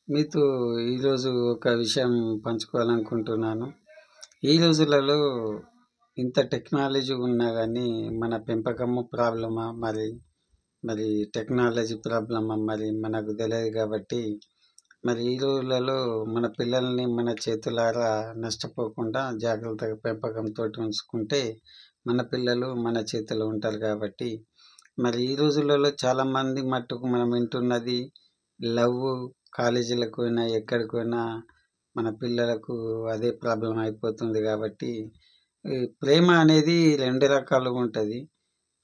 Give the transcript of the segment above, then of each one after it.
మీతో ఈరోజు ఒక విషయం పంచుకోవాలనుకుంటున్నాను. ఈ రోజులలో ఇంత టెక్నాలజీ ఉన్నా కానీ మన పెంపకము ప్రాబ్లమా మరి టెక్నాలజీ ప్రాబ్లమా మరి మనకు తెలియదు కాబట్టి మరి ఈ రోజులలో మన పిల్లల్ని మన చేతులారా నష్టపోకుండా జాగ్రత్తగా పెంపకంతో ఉంచుకుంటే మన పిల్లలు మన చేతిలో ఉంటారు కాబట్టి మరి ఈ రోజులలో చాలామంది మట్టుకు మనం వింటున్నది లవ్. కాలేజీలకు పోయినా ఎక్కడికి పోయినా మన పిల్లలకు అదే ప్రాబ్లం అయిపోతుంది కాబట్టి ఈ ప్రేమ అనేది రెండు రకాలుగా ఉంటుంది.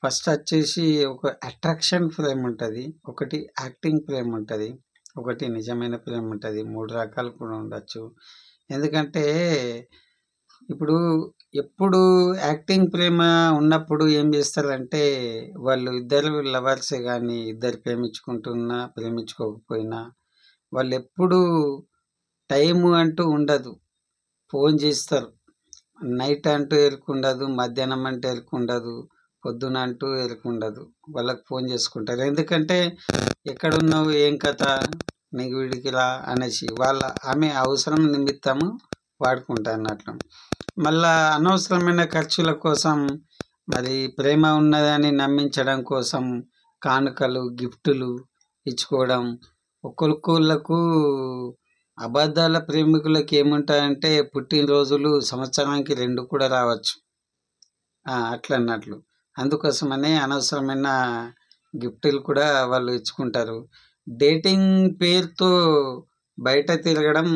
ఫస్ట్ వచ్చేసి ఒక అట్రాక్షన్ ప్రేమ ఉంటుంది, ఒకటి యాక్టింగ్ ప్రేమ ఉంటుంది, ఒకటి నిజమైన ప్రేమ ఉంటుంది. మూడు రకాలు కూడా ఉండొచ్చు. ఎందుకంటే ఇప్పుడు ఎప్పుడు యాక్టింగ్ ప్రేమ ఉన్నప్పుడు ఏం చేస్తారంటే వాళ్ళు ఇద్దరు లవర్సే కానీ ఇద్దరు ప్రేమించుకుంటున్నా ప్రేమించుకోకపోయినా వాళ్ళు ఎప్పుడు టైము అంటూ ఉండదు, ఫోన్ చేస్తారు. నైట్ అంటూ ఎరుకుండదు, మధ్యాహ్నం అంటే ఎరుకుండదు, పొద్దున అంటూ ఎరుకుండదు. వాళ్ళకి ఫోన్ చేసుకుంటారు. ఎందుకంటే ఎక్కడున్నావు, ఏం కథ, నీకు వీడికి రా అనేసి ఆమె అవసరం నిమిత్తము వాడుకుంటా అన్నట్లు. మళ్ళా అనవసరమైన ఖర్చుల కోసం మరి ప్రేమ ఉన్నదని నమ్మించడం కోసం కానుకలు గిఫ్టులు ఇచ్చుకోవడం. ఒక్కొక్కళ్ళకు అబద్ధాల ప్రేమికులకు ఏముంటాయంటే పుట్టినరోజులు సంవత్సరానికి 2 కూడా రావచ్చు, అట్లా అన్నట్లు. అందుకోసమనే అనవసరమైన గిఫ్టులు కూడా వాళ్ళు ఇచ్చుకుంటారు. డేటింగ్ పేరుతో బయట తిరగడం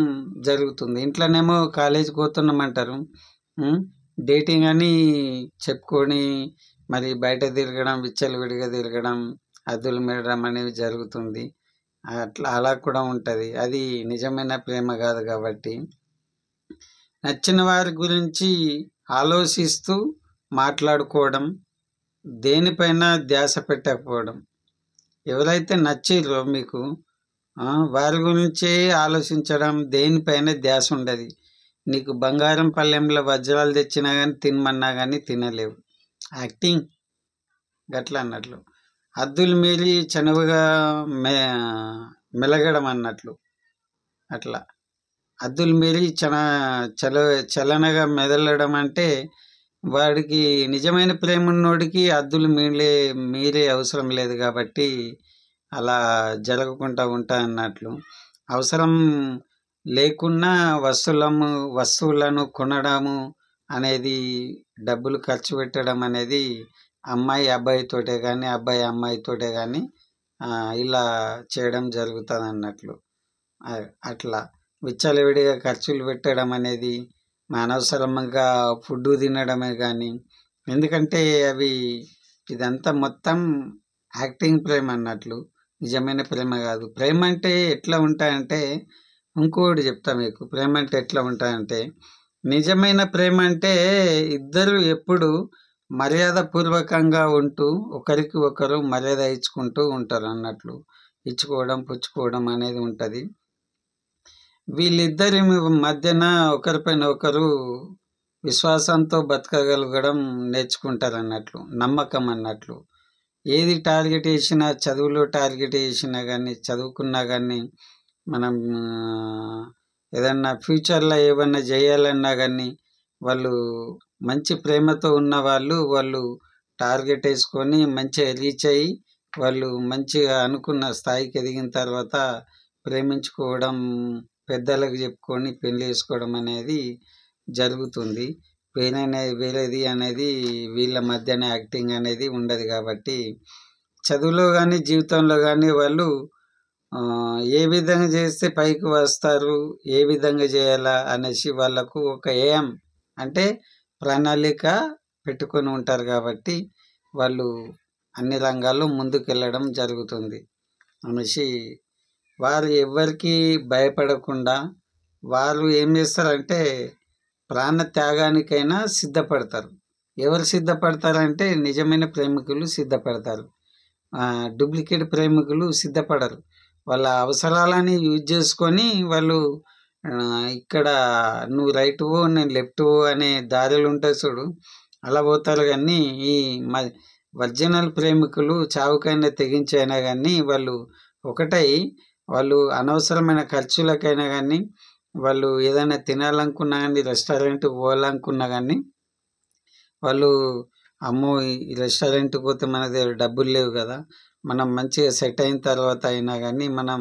జరుగుతుంది. ఇంట్లోనేమో కాలేజీకి పోతున్నామంటారు, డేటింగ్ అని చెప్పుకొని మరి బయట తిరగడం, విచ్చలవిడిగా తిరగడం, అద్దులు మెరడం అనేవి జరుగుతుంది. అలా కూడా ఉంటుంది. అది నిజమైన ప్రేమ కాదు. కాబట్టి నచ్చిన వారి గురించి ఆలోచిస్తూ మాట్లాడుకోవడం, దేనిపైన ధ్యాస పెట్టకపోవడం. ఎవరైతే నచ్చిరో మీకు వారి గురించే ఆలోచించడం, దేనిపైన ధ్యాస ఉండదు. నీకు బంగారం పళ్ళెంలో వజ్రాలు తెచ్చినా కానీ తినమన్నా కానీ తినలేవు. యాక్టింగ్ గట్లా అన్నట్లు. హద్దులు మీరి చనువుగా మెలగడం అన్నట్లు. అట్లా హద్దులు మీరి చలనగా మెదలడం అంటే వాడికి నిజమైన ప్రేమ ఉన్నోడికి హద్దులు మీరే అవసరం లేదు కాబట్టి అలా జరగకుండా ఉంటా అన్నట్లు. అవసరం లేకున్నా వస్తువులను కొనడము అనేది, డబ్బులు ఖర్చు పెట్టడం అనేది అమ్మాయి అబ్బాయితోటే కానీ అబ్బాయి అమ్మాయితోటే కానీ ఇలా చేయడం జరుగుతుంది అన్నట్లు. అట్లా విచ్చలవిడిగా ఖర్చులు పెట్టడం అనేది, అనవసరంగా ఫుడ్ తినడమే కానీ. ఎందుకంటే ఇదంతా మొత్తం యాక్టింగ్ ప్రేమ అన్నట్లు, నిజమైన ప్రేమ కాదు. ప్రేమ అంటే ఎట్లా ఉంటాయంటే, ఇంకోటి చెప్తా మీకు. ప్రేమ అంటే ఎట్లా ఉంటాయంటే, నిజమైన ప్రేమ అంటే ఇద్దరు ఎప్పుడు మర్యాద పూర్వకంగా ఉంటూ ఒకరికి ఒకరు మర్యాద ఇచ్చుకుంటూ ఉంటారు అన్నట్లు. ఇచ్చుకోవడం పుచ్చుకోవడం అనేది ఉంటుంది. వీళ్ళిద్దరి మధ్యన ఒకరిపైన ఒకరు విశ్వాసంతో బతకగలగడం నేర్చుకుంటారు అన్నట్లు, నమ్మకం అన్నట్లు. ఏది టార్గెట్ చేసినా, చదువులో టార్గెట్ చేసినా కానీ, చదువుకున్నా కానీ, మనం ఏదన్నా ఫ్యూచర్లో ఏమన్నా చేయాలన్నా కానీ వాళ్ళు మంచి ప్రేమతో ఉన్న వాళ్ళు టార్గెట్ వేసుకొని మంచిగా రీచ్ అయ్యి వాళ్ళు మంచిగా అనుకున్న స్థాయికి ఎదిగిన తర్వాత ప్రేమించుకోవడం, పెద్దలకు చెప్పుకొని పెళ్లి చేసుకోవడం అనేది జరుగుతుంది. వేరేది అనేది వీళ్ళ మధ్యన యాక్టింగ్ అనేది ఉండదు. కాబట్టి చదువులో కానీ జీవితంలో కానీ వాళ్ళు ఏ విధంగా చేస్తే పైకి వస్తారు, ఏ విధంగా చేయాలా అనేసి వాళ్ళకు ఒక ఏం అంటే ప్రణాళిక పెట్టుకొని ఉంటారు. కాబట్టి వాళ్ళు అన్ని రంగాల్లో ముందుకు వెళ్ళడం జరుగుతుంది అనేసి వారు ఎవరికి భయపడకుండా వారు ఏం చేస్తారంటే ప్రాణ త్యాగానికైనా సిద్ధపడతారు. ఎవరు సిద్ధపడతారంటే నిజమైన ప్రేమికులు సిద్ధపడతారు. డూప్లికేట్ ప్రేమికులు సిద్ధపడరు. వాళ్ళ అవసరాలని యూజ్ చేసుకొని వాళ్ళు ఇక్కడ నువ్వు రైట్ పో, నేను లెఫ్ట్ పో అనే దారులు ఉంటాయి చూడు, అలా పోతారు. కానీ ఈ ఒరిజినల్ ప్రేమికులు చావుకైనా తెగించైనా కానీ వాళ్ళు ఒకటై వాళ్ళు అనవసరమైన ఖర్చులకైనా కానీ, వాళ్ళు ఏదైనా తినాలనుకున్నా కానీ, రెస్టారెంట్కి పోవాలనుకున్నా కానీ, వాళ్ళు అమ్మో ఈ రెస్టారెంట్కి పోతే మన దగ్గర డబ్బులు లేవు కదా, మనం మంచిగా సెట్ అయిన తర్వాత అయినా కానీ మనం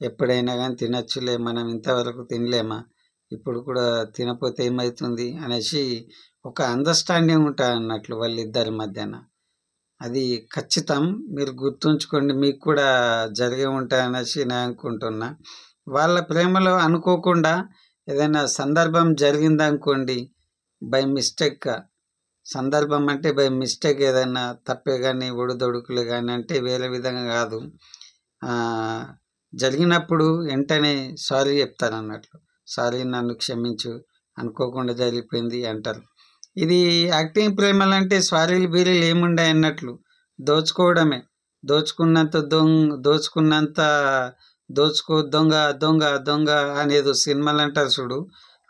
ఎప్పుడైనా కానీ తినచ్చులే, మనం ఇంతవరకు తినలేమా, ఇప్పుడు కూడా తినపోతే ఏమవుతుంది అనేసి ఒక అండర్స్టాండింగ్ ఉంటుంది అన్నట్లు వాళ్ళిద్దరి మధ్యన. అది ఖచ్చితం, మీరు గుర్తుంచుకోండి, మీకు కూడా జరిగే ఉంటాయనేసి నేను అనుకుంటున్నా. వాళ్ళ ప్రేమలో అనుకోకుండా ఏదైనా సందర్భం జరిగిందనుకోండి, బై మిస్టేక్గా, సందర్భం అంటే బై మిస్టేక్ ఏదైనా తప్పే కానీ ఒడిదొడుకులు కానీ అంటే వేరే విధంగా కాదు, జరిగినప్పుడు వెంటనే సారీ చెప్తారు అన్నట్లు. సారీ, నన్ను క్షమించు, అనుకోకుండా జరిగిపోయింది అంటారు. ఇది యాక్టింగ్ ప్రేమలు అంటే స్వారీలు బీరీలు ఏముండే అన్నట్లు, దోచుకోవడమే. దోచుకున్నంత దోచుకో దొంగ దొంగ దొంగ అనేది సినిమాలు అంటారు చూడు,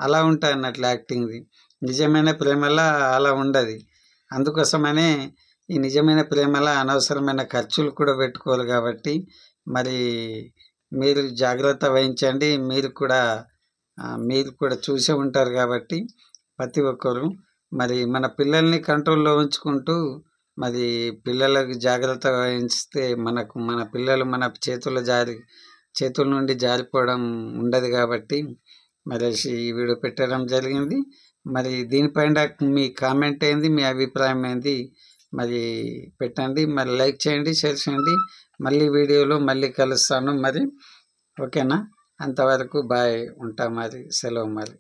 అలా ఉంటాయి అన్నట్లు యాక్టింగ్ది. నిజమైన ప్రేమలా అలా ఉండదు. అందుకోసమనే ఈ నిజమైన ప్రేమలా అనవసరమైన ఖర్చులు కూడా పెట్టుకోవాలి. కాబట్టి మరి మీరు జాగ్రత్త వహించండి. మీరు కూడా చూసే ఉంటారు కాబట్టి ప్రతి ఒక్కరు మరి మన పిల్లల్ని కంట్రోల్లో ఉంచుకుంటూ, మరి పిల్లలకు జాగ్రత్త వహిస్తే మన పిల్లలు మన చేతుల నుండి జారిపోవడం ఉండదు. కాబట్టి మరి ఈ వీడియో పెట్టడం జరిగింది. మరి దీనిపైన మీ కామెంట్ ఏంది, మీ అభిప్రాయం ఏంది మరి పెట్టండి. మరి లైక్ చేయండి, షేర్ చేయండి. మళ్ళీ వీడియోలో మళ్ళీ కలుస్తాను మరి. ఓకేనా? అంతవరకు బాయ్, ఉంటా మరి, సెలవు మరి.